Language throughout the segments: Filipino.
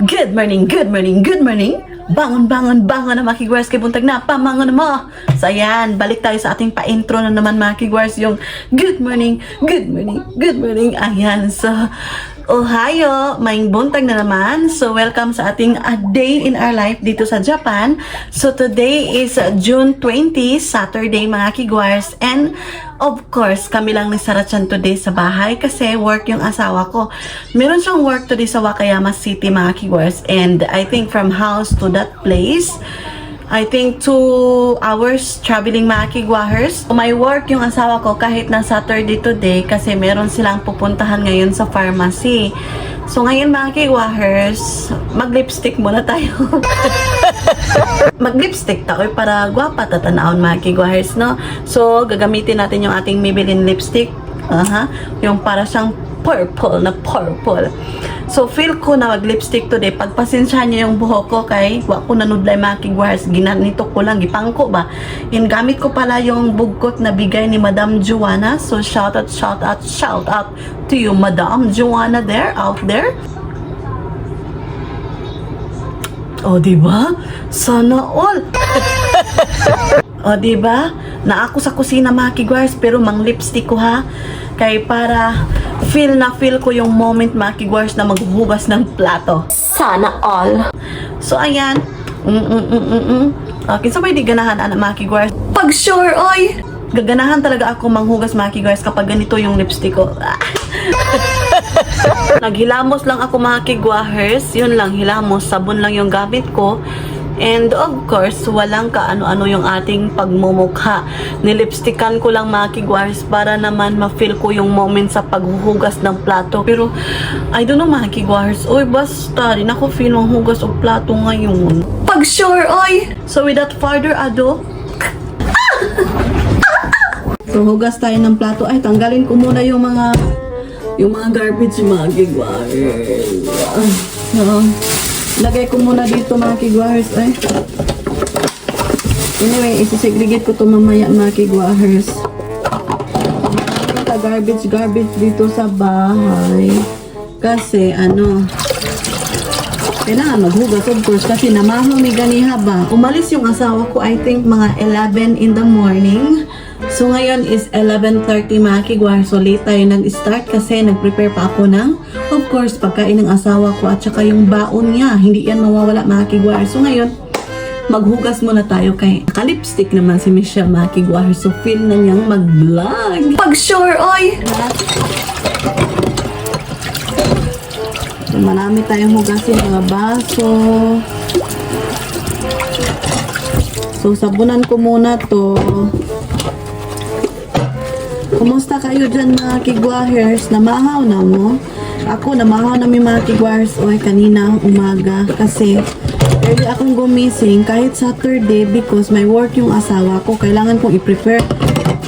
Good morning, good morning, good morning. Bangon, bangon, bangon na mga kigwars, kay buntag na, pamangon mo. So ayan, balik tayo sa ating pa-intro na naman mga kigwars, yung good morning, good morning, good morning. Ayan, so Ohio, may buntag na naman. So welcome sa ating a day in our life dito sa Japan. So today is June 20, Saturday mga kigwars. And of course, kami lang ni Sarachan today sa bahay kasi work yung asawa ko. Meron siyang work today sa Wakayama City mga kigwars. And I think from house to that place, I think 2 hours traveling mga kigwahers. May work yung asawa ko kahit na Saturday today kasi meron silang pupuntahan ngayon sa pharmacy. So ngayon mga kigwahers, mag-lipstick muna tayo. Mag-lipstick tayo para gwapa tatanawon mga kigwahers, no? So gagamitin natin yung ating Maybelline lipstick. Yung para siyang purple na purple. So, feel ko na mag-lipstick today. Pagpasensyahan niyo yung buhok ko kay wa ko nanudlay mga kigwars. Ginanito ko lang, gipangko ba? And gamit ko pala yung bugkot na bigay ni Madam Joanna. So, shout out to you, Madam Joanna out there. O, diba? Sana all. O, diba? Na ako sa kusina mga kigwars, pero mang lipstick ko ha. Kay para feel ko yung moment mga kigwars na maghuhugas ng plato. Sana all. So, ayan. Okay, so may di ganahan anak mga kigwars. Pag sure, oy! Gaganahan talaga ako manghugas mga kigwars kapag ganito yung lipstick ko. Naghilamos lang ako mga kigwahers. Yun lang, hilamos. Sabon lang yung gamit ko. And of course, walang kaano-ano yung ating pagmumukha. Nilipstickan ko lang mga kigwars para naman ma-feel ko yung moment sa paghuhugas ng plato. Pero, I don't know mga kigwars. Oy, basta rin ako feel manghugas ng plato ngayon. Pag sure, oy! So without further ado, so hugas tayo ng plato. Ay, tanggalin ko muna yung mga garbage mga kigwars. Lagay ko muna dito mga kigwahers. Ay. Anyway, isisegregate ko to mamaya mga kigwahers. Garbage dito sa bahay. Kasi kailangan maghugas of course kasi namahaw ni ganiha ba. Umalis yung asawa ko I think mga 11 in the morning. So ngayon is 11:30 mga kigwahers. So late tayo nag-start kasi nag-prepare pa ako ng of course pagkain ng asawa ko at saka yung baon niya. Hindi yan mawawala mga kigwahers. So ngayon maghugas muna tayo kay naka-lipstick naman si Michelle mga kigwahers. So feel na niyang mag-vlog. Pag sure oy! So, marami tayong hugasin mga baso. So sabunan ko muna to. Kumusta kayo dyan mga kigwahers? Namahaw na mo? Ako namahaw na mga kigwahers oy kanina umaga kasi early akong gumising kahit Saturday because may work yung asawa ko. Kailangan kong i-prepare.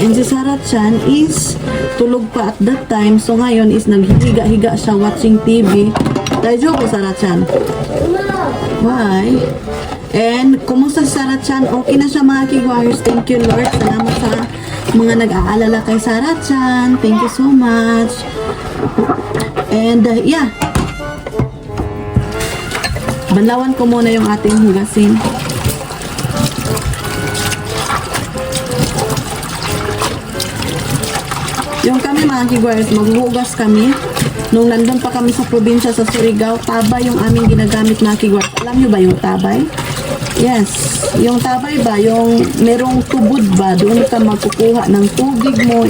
And si Sarachan is tulog pa at that time. So ngayon is naghihiga-higa siya watching TV. Tayo ko Sarachan. Why? And kumusta si Sarachan? Okay na siya mga kigwahers. Thank you Lord. Salamat sa mga nag-aalala kay Sarachan. Thank you so much. And yeah. Banlawan ko muna yung ating hugasin. Yung kami mga kigwars, maghuhugas kami. Nung nandun pa kami sa probinsya sa Surigao, tabay yung aming ginagamit mga kigwars. Alam nyo ba yung tabay? Yes. Yung tabay ba, yung merong tubod ba, doon ka magkukuha ng tubig mo,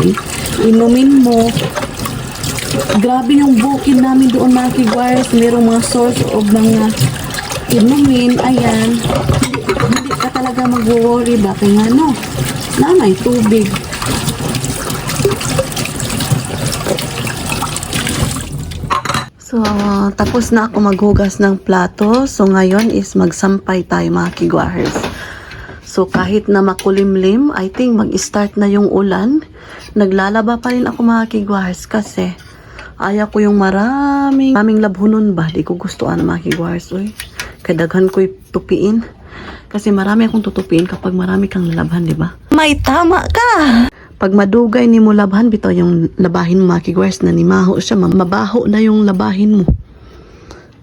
inumin mo. Grabe yung bukid namin doon mga kigwars. Merong mga source of mga inumin. Ayan. Hindi ka talaga mag-worry ba? Kaya na may tubig. So, tapos na ako maghugas ng plato. So, ngayon is magsampay tayo mga kigwahers. So, kahit na makulimlim, I think mag-start na yung ulan. Naglalaba pa rin ako mga kigwahers kasi ayaw ko yung maraming labhunon ba. Di ko gustuan mga kigwahers. Kadaghan ko'y tupiin. Kasi marami akong tutupiin kapag marami kang lalabhan, di ba? May tama ka! Pag madugay ni mo labhan, bitaw yung labahin mo mga kigwars na nimaho siya, mabaho na yung labahin mo.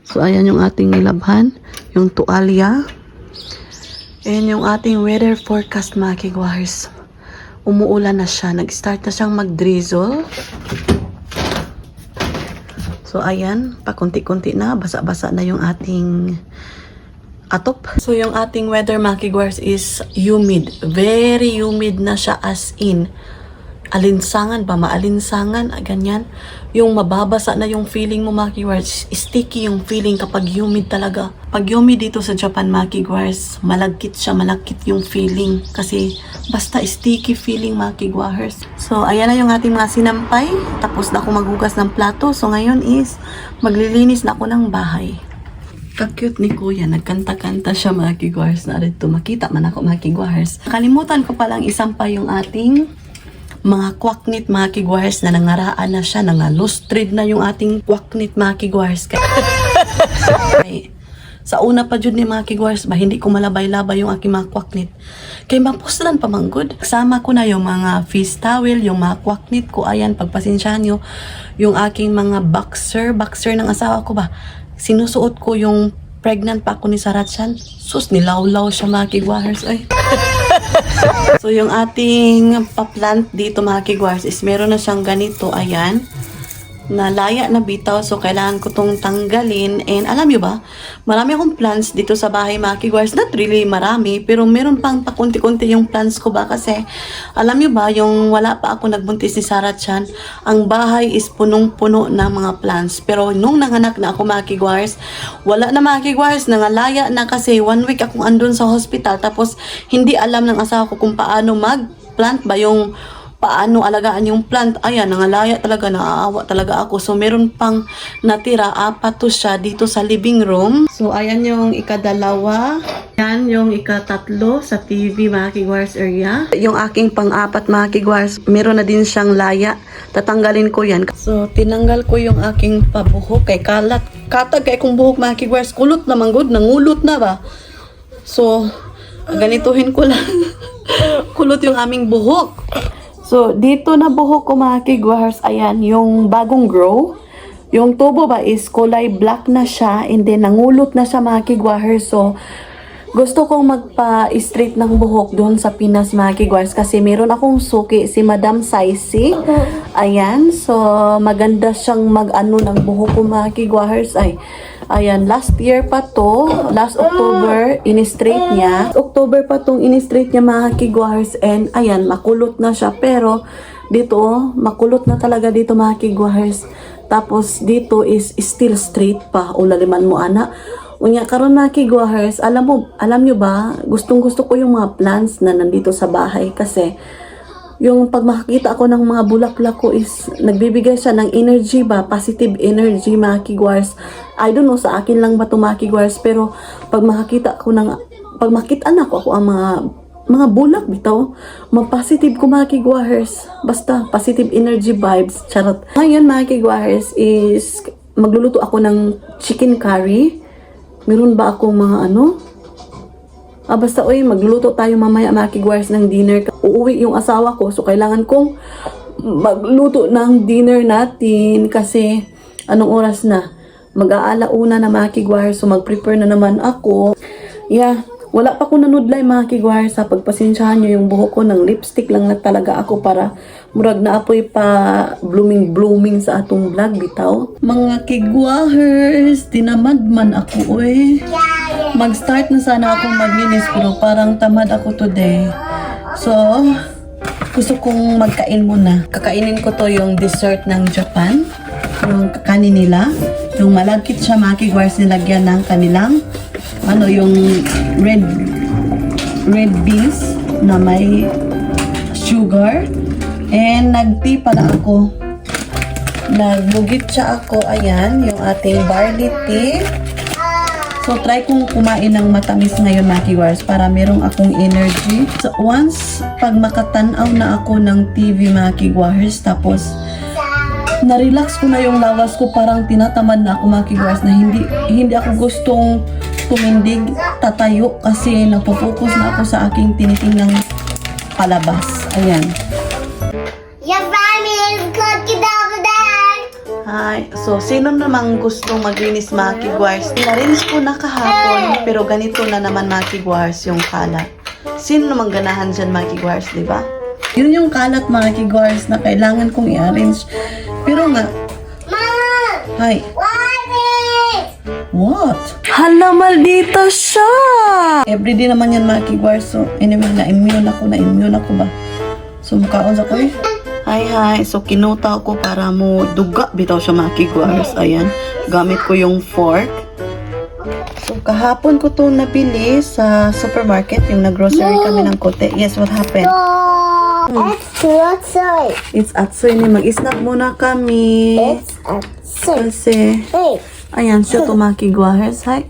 So, ayan yung ating nilabhan. Yung tuwalya. And yung ating weather forecast mga kigwars. Umuulan na siya. Nag-start na siyang mag-drizzle. So, ayan. Pakunti-kunti na. Basa-basa na yung ating atop. So, yung ating weather mga kigwars is humid. Very humid na siya as in. Alinsangan ba? Maalinsangan? Ganyan. Yung mababasa na yung feeling mo mga kigwars. Sticky yung feeling kapag humid talaga. Pag humid dito sa Japan mga kigwars, malagkit siya, malagkit yung feeling. Kasi basta sticky feeling mga kigwars. So, ayan na yung ating mga sinampay. Tapos na ako maghugas ng plato. So, ngayon is maglilinis na ako ng bahay. Ka-cute ni Kuya. Nagkanta-kanta siya mga kigwars. Na rito, makita man ako mga kigwars. Kalimutan ko palang isampay yung ating mga kwaknit mga kigwars na nangaraan na siya, nangalustrid na yung ating kwaknit mga kigwars. Okay. Sa una pa jud ni mga kigwars ba, hindi ko malabay-labay yung aking mga kwaknit. Kay mapuslan pa manggod. Sama ko na yung mga face towel, yung mga kwaknit ko. Ayan, pagpasensyahan nyo, yung aking mga boxer ng asawa ko ba. Sinusuot ko yung pregnant pa ako ni Saratsan. Sus, nilawlaw siya mga kigwars. Ay. So, yung ating pa-plant dito mga kigwars is meron na siyang ganito, ayan, na laya na bitaw. So, kailangan ko tong tanggalin. And alam nyo ba, marami akong plants dito sa bahay mga kigwars. Not really marami, pero meron pang pakunti-kunti yung plants ko ba. Kasi, alam nyo ba, yung wala pa ako nagbuntis ni Sarah Chan, ang bahay is punong-puno ng mga plants. Pero nung nanganak na ako mga kigwars, wala na mga kigwars, nangalaya na kasi 1 week akong andun sa hospital. Tapos, hindi alam ng asawa ko kung paano mag-plant ba yung paano alagaan yung plant. Ayan, nangalaya talaga, naaawa talaga ako. So, meron pang natira, 4 to siya dito sa living room. So, ayan yung ikadalawa. Yan yung ikatatlo sa TV mga kigwars area. Yung aking pang-4 mga kigwars, meron na din siyang laya. Tatanggalin ko yan. So, tinanggal ko yung aking pabuhok. Kay kalat. Katag kay kong buhok mga kigwars. Kulot na manggod, nangulot na ba? So, ganituhin ko lang. Kulot yung aming buhok. So, dito na buhok ko mga kigwars, ayan, yung bagong grow. Yung tubo ba is kulay black na siya, and then nangulot na siya mga kigwars. So, gusto kong magpa-straight ng buhok doon sa Pinas mga kigwars kasi meron akong suki, si Madam Saisi. Ayan, so maganda siyang mag-ano ng buhok ko mga kigwars. Ayan, last year pa to, last October, in-straight niya. October pa tong in-straight niya mga kigwars, and ayan, makulot na siya. Pero dito, makulot na talaga dito mga kigwars. Tapos dito is still straight pa. Ulaliman mo ana. Unya karon mga kigwars, alam nyo ba, gustong-gusto ko yung mga plants na nandito sa bahay kasi yung pag makakita ako ng mga bulaklak ko is nagbibigay siya ng energy ba, positive energy mga kigwars. I don't know sa akin lang ba ito mga kigwars, pero pag makakita ako ang mga bulak bitaw, ma-positive ko mga kigwars. Basta positive energy vibes, charot. Ngayon mga kigwars is magluluto ako ng chicken curry. Meron ba akong mga ano? Basta magluluto tayo mamaya mga kigwars ng dinner. Uuwi yung asawa ko, so kailangan kong magluto ng dinner natin kasi anong oras na? Mag-aalauna na mga kigwars, so mag-prepare na naman ako. Yeah, wala pa ko nanudlay mga kigwars. Sa pagpasensyahan nyo yung buhok ko, ng lipstick lang na talaga ako para murag na apoy pa blooming sa atong vlog bitaw. Mga kigwars, tinamad man ako mag-start na sana akong maglinis pero parang tamad ako today. So, gusto kong magkain muna. Kakainin ko to yung dessert ng Japan. Yung kakanin nila. Yung malagkit siya mga kigwars, nilagyan ng kanilang yung red beans na may sugar. And nag-tea pala ako. Nagbugit siya ako. Ayan, yung ating barley tea. So, try kong kumain ng matamis ngayon, mga kigwars, para merong akong energy. So, once, pag makatanaw na ako ng TV, mga kigwars, tapos, na-relax ko na yung lawas ko, parang tinatamad na ako, mga kigwars, na hindi ako gustong tumindig, tatayo, kasi napofocus na ako sa aking tinitingnang palabas. Ayan. Your family is cooking over there. Hi. So, sino namang gusto maglinis mga kigwars? Narinis ko na kahapon, pero ganito na naman mga kigwars yung kalat. Sino namang ganahan dyan mga kigwars, di ba? Yun yung kalat mga kigwars na kailangan kong i-arrange. Pero nga, hi. What? Hala, maldita siya! Everyday naman yan mga kigwars. So, anyway, na-immune ako ba? So, mukhaon sa ko eh. Hi. So, kinuta ko para mo duga. Bitaw siya mga kigwars. Ayan. Gamit ko yung fork. So, kahapon ko to nabili sa supermarket. Yung nag-grocery kami ng kote. Yes, what happened? It's outside. It's atsoy ni. Mag-snack muna kami. It's outside. Kasi, Hey, ayan siya to mga kigwars. Hi.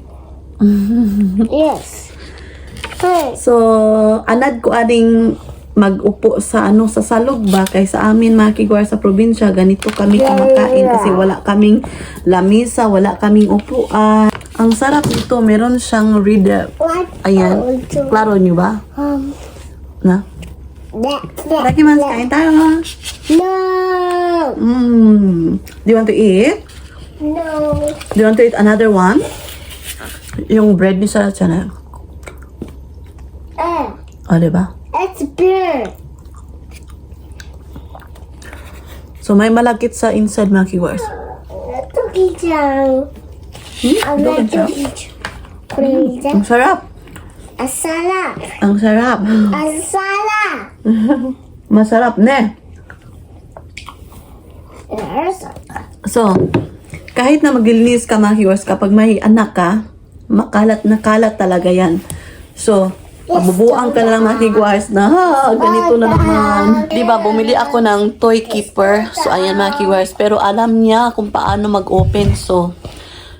yes. Hey, So, anad ko aning mag-upo sa sa salog ba kay sa amin mga kigwar sa probinsya ganito kami kumakain kasi wala kaming lamisa, wala kaming upuan. Ang sarap nito, meron siyang reader. what? Ayan, klaro nyo ba? Na? That. Lagi man, kain tayo. No. Do you want to eat? No. Do you want to eat another one? Yung bread ni Sarah Chana. O, diba? It's beer. So, may malagkit sa inside mga kigwars. Cookie down. I'm Doon not siya. cookie Ang sarap. Asala. Ang sarap. Asala. Masarap, ne? So, kahit na maglilinis ka mga viewers, kapag may anak ka, makalat na kalat talaga yan. So, pabubuang ka na lang mga viewers na, ganito na naman. Diba, bumili ako ng toy keeper. So, ayan mga viewers. Pero alam niya kung paano mag-open. So,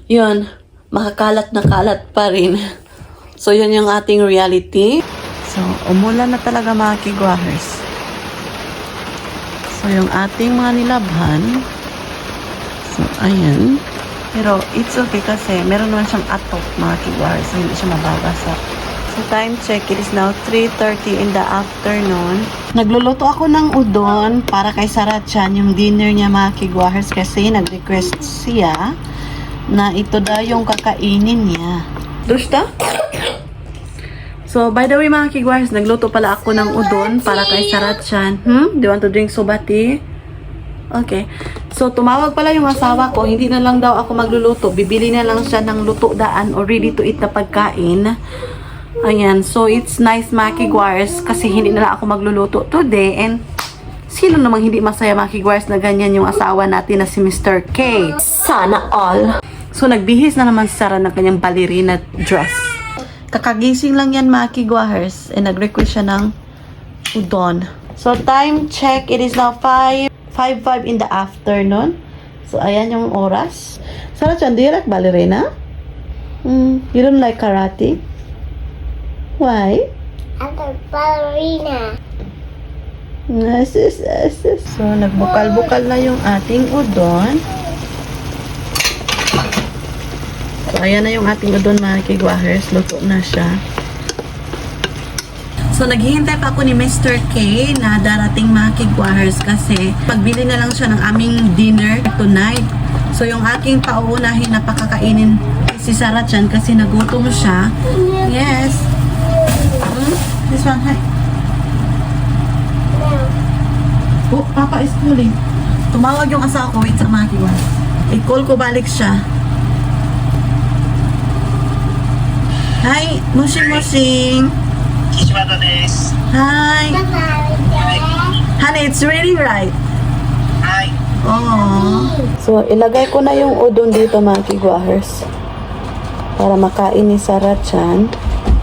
yun, makakalat na kalat pa rin. So, yun yung ating reality. So, umulan na talaga mga kigwahers. So, yung ating mga nilabhan. So, ayan. Pero, it's okay kasi meron naman siyang atok mga kigwahers. So, hindi siya mababasa. So, time check. It is now 3:30 in the afternoon. Nagluluto ako ng udon para kay Sarachan, yung dinner niya mga kigwahers. Kasi nag-request siya na ito daw yung kakainin niya. Dusta? So, by the way mga kigwars, nagluto pala ako ng udon para kay Sarachan. Do you want to drink soba tea? Okay. So, tumawag pala yung asawa ko. Hindi na lang daw ako magluluto. Bibili na lang siya ng luto daan or ready to eat na pagkain. Ayan. So, it's nice mga kigwars kasi hindi na lang ako magluluto today. And, sino namang hindi masaya mga kigwars na ganyan yung asawa natin na si Mr. K? Sana all. So, nagbihis na naman si Sarah ng kanyang ballerina dress. Kakagising lang yan mga kigwahers and nag-request siya ng udon. So, time check. It is now 5:05 in the afternoon. So, ayan yung oras. Sarah Chan, do you like ballerina? You don't like karate? Why? I'm a ballerina. Yes. So, nagbukal-bukal na yung ating udon. So, ayan na yung ating udon mga kigwahers. Luto na siya. So, naghihintay pa ako ni Mr. K na darating mga kigwahers kasi pagbili na lang siya ng aming dinner tonight. So, yung aking pauunahin na pakakainin si Sarah Chan kasi nagutom siya. Yes. This one, hi. Oh, Papa is calling. Tumawag yung asawa ko. Wait sa mga kigwahers. I-call ko balik siya. Hi, Mushing. Hi. Honey, it's really right. Oh. So, ilagay ko na yung udon dito mga kigwahers para makain ni Sarah Chan.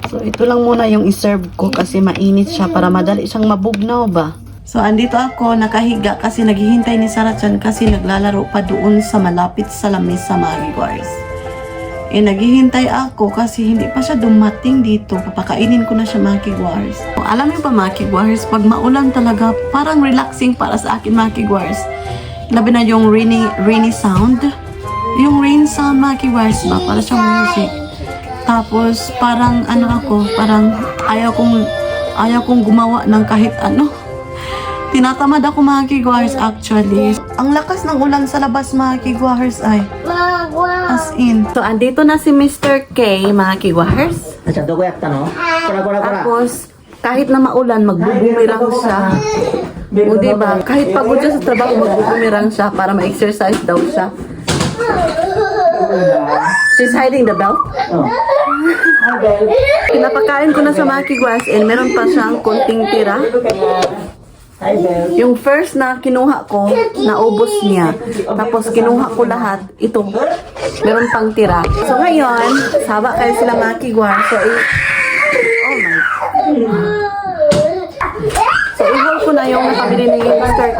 So, ito lang muna yung iserve ko kasi mainit siya para madali siyang mabugnaw ba. So, andito ako nakahiga kasi naghihintay ni Sarah Chan kasi naglalaro pa doon sa malapit sa lamesa mga kigwahers. Naghihintay ako kasi hindi pa siya dumating dito. Papakainin ko na siya mga kigwars. Alam niyo pa mga kigwars, pag maulan talaga, parang relaxing para sa akin mga kigwars. Labi na yung rainy sound. Yung rain sound mga kigwars ba? Para siyang music. Tapos parang parang ayaw kong gumawa ng kahit ano. Tinatamad ako mga kigwars actually. Ang lakas ng ulan sa labas mga kigwars ay. As in. So, andito na si Mr. K mga kigwars. じゃあどこやったの？こらこらこら。 Tapos, kahit na maulan, magbubumirang siya. O diba? Kahit pagod siya sa trabaho, magbubumirang siya para ma-exercise daw siya. She's hiding the belt. Pinapakain ko na sa mga kigwas and meron pa siyang konting tira. Yung first na kinuha ko, naubos niya. Tapos kinuha ko lahat, ito, meron pang tira. So ngayon, saba kayo sila mga kigwas. So, oh my God. So, i-hold ko na yung napabili ni Mr. K.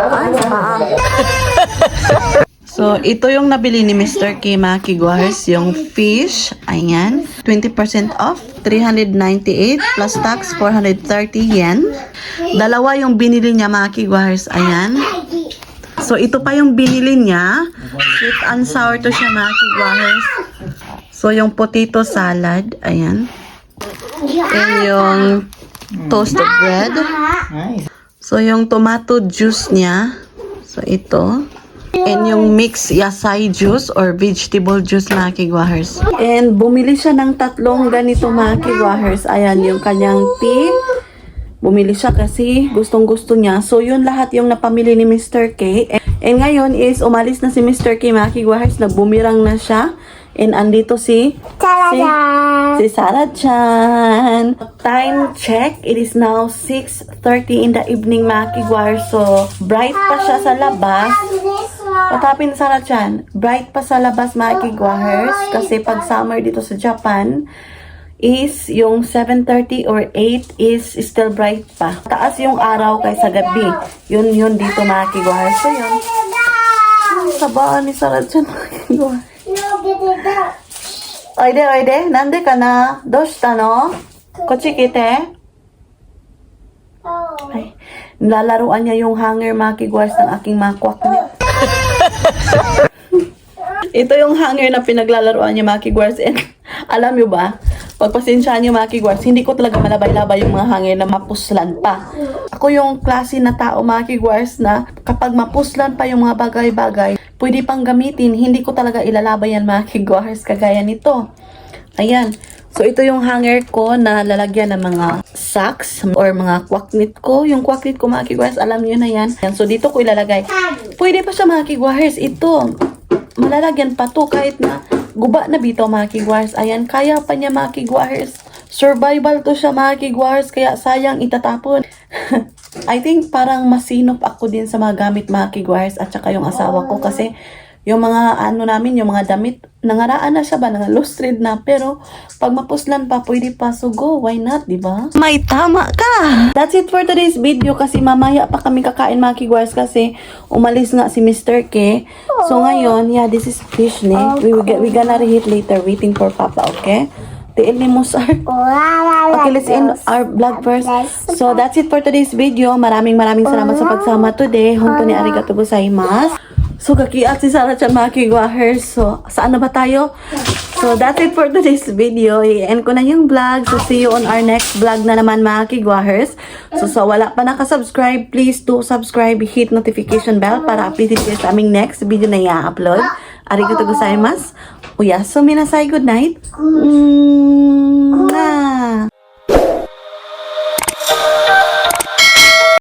So, ito yung nabili ni Mr. K, mga kigwars. Yung fish, ayan, 20% off, 398 plus tax, 430 yen. Dalawa yung binili niya, mga kigwars, ayan. So, ito pa yung binili niya. Sweet and sour to siya, mga kigwars. So, yung potato salad, ayan. And yung toasted bread. So, yung tomato juice niya. So, ito. And yung mixed yasai juice or vegetable juice, mga kigwahers. And bumili siya ng tatlong ganito, mga kigwahers. Ayan, yung kanyang tea. Bumili siya kasi gustong-gusto niya. So, yun lahat yung napamili ni Mr. K. And ngayon is umalis na si Mr. K, mga kigwahers. Nagbumirang na siya. And andito si Sarah-chan. Time check. It is now 6:30 in the evening, mga kigwahers. So, bright pa siya sa labas. What happened, Sarah-chan? Bright pa sa labas, mga kigwahers. Kasi pag summer dito sa Japan, is yung 7:30 or 8 is still bright pa. Taas yung araw kaysa gabi. Yun dito, mga kigwahers. So, yun. Ang sabaan ni Sarah-chan, mga kigwahers. Oide, oide. Nande ka na? Doshita no? Kochi kite? Ay, nilalaruan niya yung hanger, mga kigwars, ng aking mga kwaknit. Ito yung hanger na pinaglalaruan niya, mga kigwars. And alam niyo ba, pagpasensyaan niyo, mga kigwars, hindi ko talaga malabay-labay yung mga hanger na mapuslan pa. Ako yung klase na tao, mga kigwars, na kapag mapuslan pa yung mga bagay-bagay, pwede pang gamitin, hindi ko talaga ilalabay yan, mga kigwars, kagaya nito. Ayan. So, ito yung hanger ko na lalagyan ng mga socks or mga kwaknit ko. Yung kwaknit ko, mga kigwars, alam niyo na yan. So, dito ko ilalagay. Pwede pa siya, mga kigwars. Ito, malalagyan pa to kahit na guba na bito, mga kigwars. Ayan, kaya pa niya, mga kigwars. Survival to siya, mga kigwars, kaya sayang itatapon. I think parang masinop ako din sa mga gamit, mga kigwars, at saka yung asawa ko kasi yung mga ano namin, yung mga damit, nangaraan na siya ba, lustrade na, pero pag mapuslan pa, pwede pa, so go, why not, diba? May tama ka! That's it for today's video kasi mamaya pa kami kakain, mga kigwars, kasi umalis nga si Mr. K. So ngayon, yeah, this is fish, ne? We gonna reheat later, waiting for Papa, okay? Tiil ni Musar. Okay, let's end our vlog first. So, that's it for today's video. Maraming salamat sa pagsama today. Honto ni arigatou gozaimasu. So, kakiat si Sarah-chan, mga kigwahers. So, saan na ba tayo? So, that's it for today's video. I-end ko na yung vlog. So, see you on our next vlog na naman, mga kigwahers. So, wala pa nakasubscribe, please do subscribe, hit notification bell para updated kayo sa aming next video na i-upload. Arigatou gozaimasu. Uyasumi nasai, good night.